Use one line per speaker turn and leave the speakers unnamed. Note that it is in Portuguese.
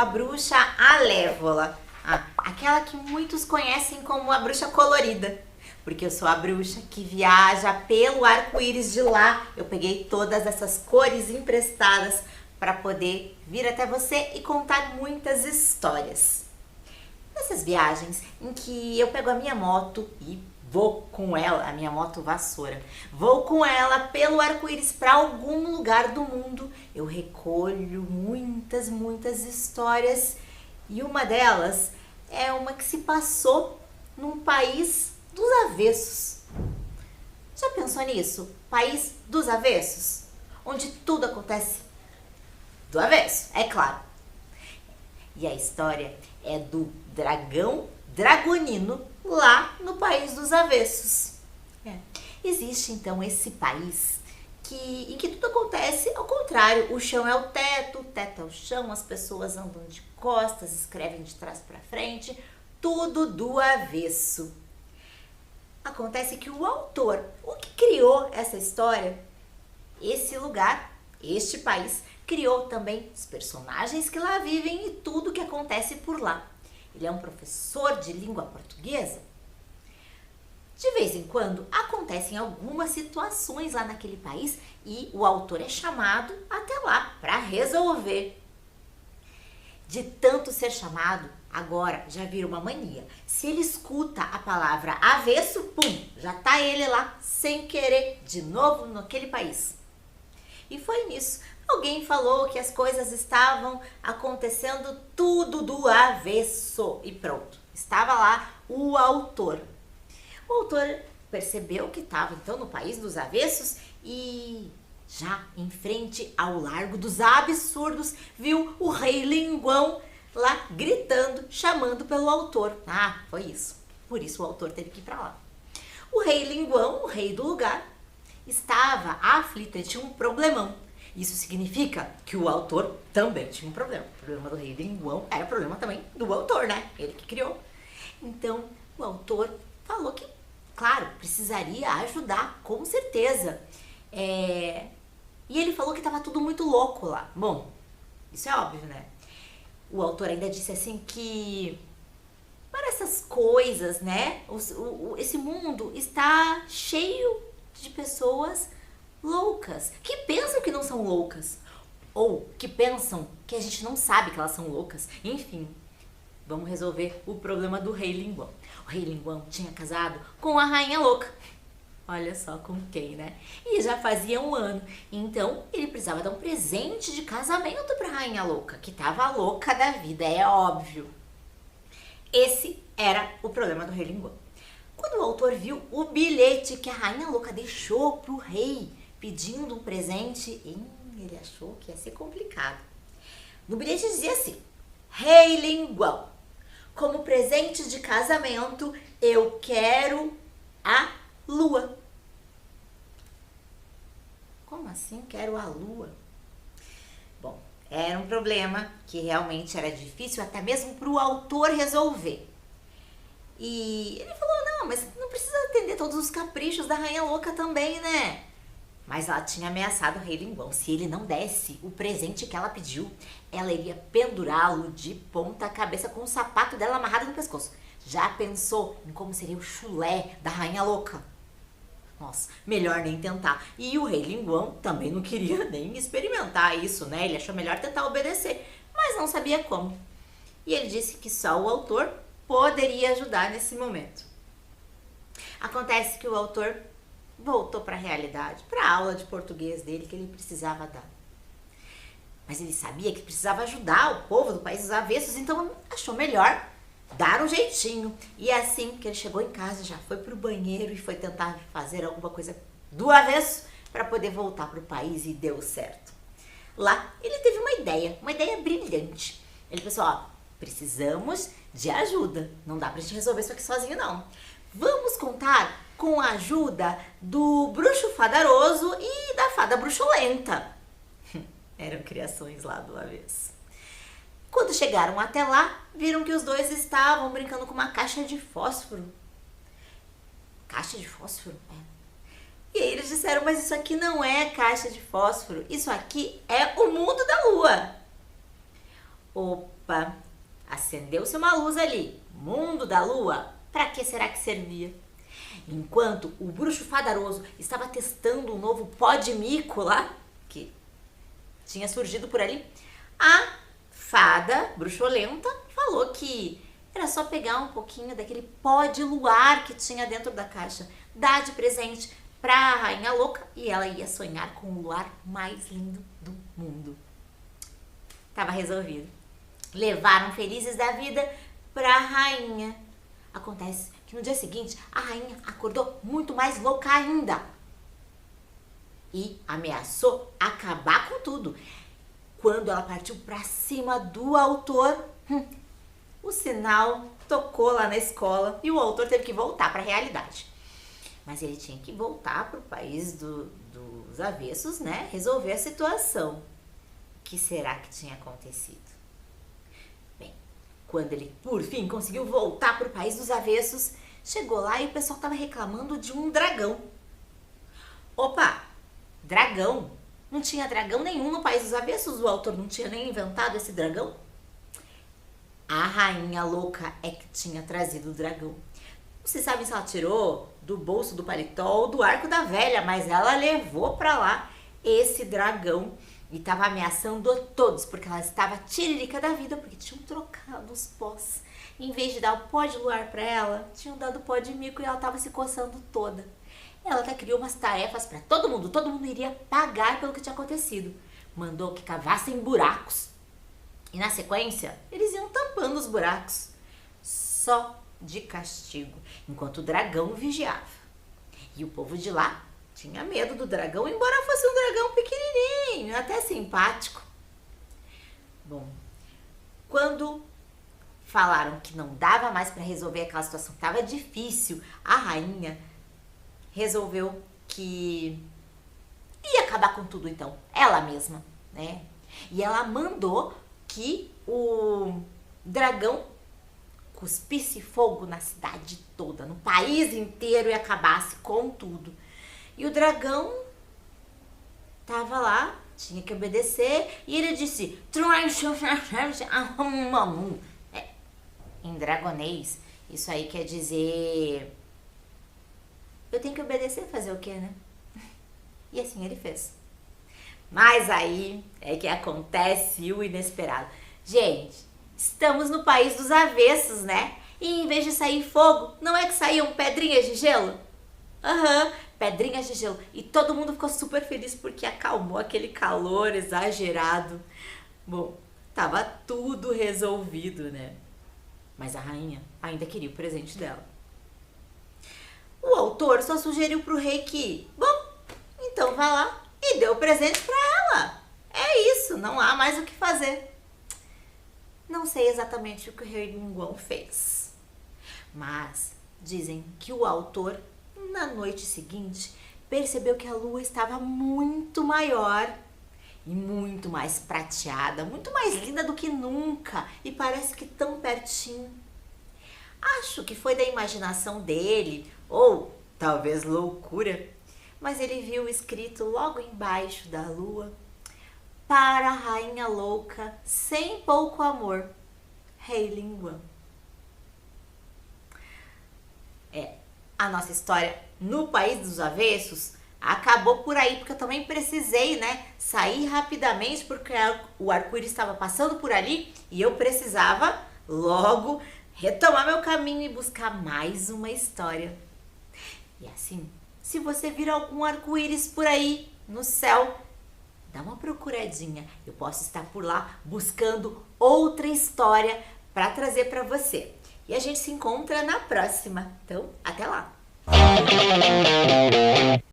a bruxa Alévola, aquela que muitos conhecem como a bruxa colorida, porque eu sou a bruxa que viaja pelo arco-íris de lá. Eu peguei todas essas cores emprestadas para poder vir até você e contar muitas histórias. Nessas viagens em que eu pego a minha moto e vou com ela, a minha moto vassoura, vou com ela pelo arco-íris para algum lugar do mundo, eu recolho muitas histórias, e uma delas é uma que se passou num país dos avessos. Já pensou nisso? País dos avessos? Onde tudo acontece do avesso, é claro. E a história é do dragão dragonino lá no país dos avessos. Existe então esse país em que tudo acontece ao contrário. O chão é o teto é o chão, as pessoas andam de costas, escrevem de trás para frente, tudo do avesso. Acontece que o autor, o que criou essa história, esse lugar, este país, criou também os personagens que lá vivem e tudo que acontece por lá. Ele é um professor de língua portuguesa. De vez em quando acontecem algumas situações lá naquele país e o autor é chamado até lá para resolver. De tanto ser chamado, agora já vira uma mania. Se ele escuta a palavra avesso, pum, já tá ele lá sem querer de novo naquele país. E foi nisso. Alguém falou que as coisas estavam acontecendo tudo do avesso e pronto. Estava lá o autor. O autor percebeu que estava então no país dos avessos e já em frente ao Largo dos Absurdos viu o Rei Linguão lá gritando, chamando pelo autor. Foi isso. Por isso o autor teve que ir para lá. O Rei Linguão, o rei do lugar, estava aflito, ele tinha um problemão. Isso significa que o autor também tinha um problema. O problema do Rei Linguão era problema também do autor, né? Ele que criou. Então, o autor falou que, claro, precisaria ajudar, com certeza. E ele falou que estava tudo muito louco lá. Bom, isso é óbvio, né? O autor ainda disse assim que para essas coisas, né? Esse mundo está cheio de pessoas loucas, que pensam que não são loucas, ou que pensam que a gente não sabe que elas são loucas. Enfim, vamos resolver o problema do Rei Linguão. O Rei Linguão tinha casado com a Rainha Louca. Olha só com quem, né? E já fazia um ano. Então, ele precisava dar um presente de casamento para a Rainha Louca, que estava louca da vida, é óbvio. Esse era o problema do Rei Linguão. Quando o autor viu o bilhete que a Rainha Louca deixou para o rei, pedindo um presente, ele achou que ia ser complicado. No bilhete dizia assim: Rei Linguão, como presente de casamento, eu quero a lua. Como assim quero a lua? Bom, era um problema que realmente era difícil até mesmo para o autor resolver. E ele falou, não, mas não precisa atender todos os caprichos da Rainha Louca também, né? Mas ela tinha ameaçado o Rei Linguão. Se ele não desse o presente que ela pediu, ela iria pendurá-lo de ponta cabeça com o sapato dela amarrado no pescoço. Já pensou em como seria o chulé da Rainha Louca? Nossa, melhor nem tentar. E o Rei Linguão também não queria nem experimentar isso, né? Ele achou melhor tentar obedecer, mas não sabia como. E ele disse que só o autor poderia ajudar nesse momento. Acontece que o autor voltou para a realidade, para a aula de português dele que ele precisava dar. Mas ele sabia que precisava ajudar o povo do país dos avessos, então achou melhor dar um jeitinho. E assim que ele chegou em casa, já foi pro banheiro e foi tentar fazer alguma coisa do avesso para poder voltar pro país, e deu certo. Lá ele teve uma ideia brilhante. Ele pensou, precisamos de ajuda, não dá pra gente resolver isso aqui sozinho não. Vamos contar com a ajuda do bruxo fadaroso e da fada bruxulenta. Eram criações lá do avesso. Quando chegaram até lá, viram que os dois estavam brincando com uma caixa de fósforo. Caixa de fósforo? E aí eles disseram, mas isso aqui não é caixa de fósforo, isso aqui é o mundo da lua. Opa! Acendeu-se uma luz ali. Mundo da lua. Para que será que servia? Enquanto o bruxo fadaroso estava testando um novo pó de mico lá, que tinha surgido por ali, a fada bruxolenta falou que era só pegar um pouquinho daquele pó de luar que tinha dentro da caixa, dar de presente para a rainha louca e ela ia sonhar com o luar mais lindo do mundo. Tava resolvido. Levaram felizes da vida para a rainha. Acontece que no dia seguinte a rainha acordou muito mais louca ainda e ameaçou acabar com tudo. Quando ela partiu para cima do autor, o sinal tocou lá na escola e o autor teve que voltar para a realidade. Mas ele tinha que voltar para o país dos avessos, né? Resolver a situação. O que será que tinha acontecido? Bem, quando ele por fim conseguiu voltar para o país dos avessos, chegou lá e o pessoal estava reclamando de um dragão. Opa, dragão? Não tinha dragão nenhum no país dos avessos, o autor não tinha nem inventado esse dragão? A rainha louca é que tinha trazido o dragão. Você sabe se ela tirou do bolso do paletó ou do arco da velha, mas ela levou pra lá esse dragão e estava ameaçando todos, porque ela estava tiririca da vida, porque tinham trocado os pós. Em vez de dar o pó de luar pra ela, tinham dado pó de mico e ela estava se coçando toda. Ela até criou umas tarefas para todo mundo iria pagar pelo que tinha acontecido. Mandou que cavassem buracos. E na sequência, eles iam tampando os buracos. Só de castigo, enquanto o dragão vigiava. E o povo de lá tinha medo do dragão, embora fosse um dragão pequenininho, até simpático. Bom, quando falaram que não dava mais para resolver aquela situação, estava difícil, a rainha resolveu que ia acabar com tudo então, ela mesma, né? E ela mandou que o dragão cuspisse fogo na cidade toda, no país inteiro e acabasse com tudo. E o dragão tava lá, tinha que obedecer, e ele disse, em dragonês, isso aí quer dizer, eu tenho que obedecer, fazer o quê, né? E assim ele fez. Mas aí é que acontece o inesperado. Gente, estamos no país dos avessos, né? E em vez de sair fogo, não é que saíam pedrinhas de gelo? Pedrinhas de gelo. E todo mundo ficou super feliz porque acalmou aquele calor exagerado. Bom, tava tudo resolvido, né? Mas a rainha ainda queria o presente dela. O autor só sugeriu pro rei que, bom, então vá lá e dê o presente pra ela. É isso, não há mais o que fazer. Não sei exatamente o que o rei Minguão fez, mas dizem que o autor, na noite seguinte, percebeu que a lua estava muito maior e muito mais prateada, muito mais linda do que nunca e parece que tão pertinho. Acho que foi da imaginação dele, ou talvez loucura, mas ele viu escrito logo embaixo da lua, para a rainha louca, sem pouco amor, Rei Linguão. A nossa história no País dos Avessos acabou por aí, porque eu também precisei, né, sair rapidamente, porque o arco-íris estava passando por ali e eu precisava logo retomar meu caminho e buscar mais uma história. E assim, se você vir algum arco-íris por aí no céu, dá uma procuradinha. Eu posso estar por lá buscando outra história para trazer para você. E a gente se encontra na próxima. Então, até lá!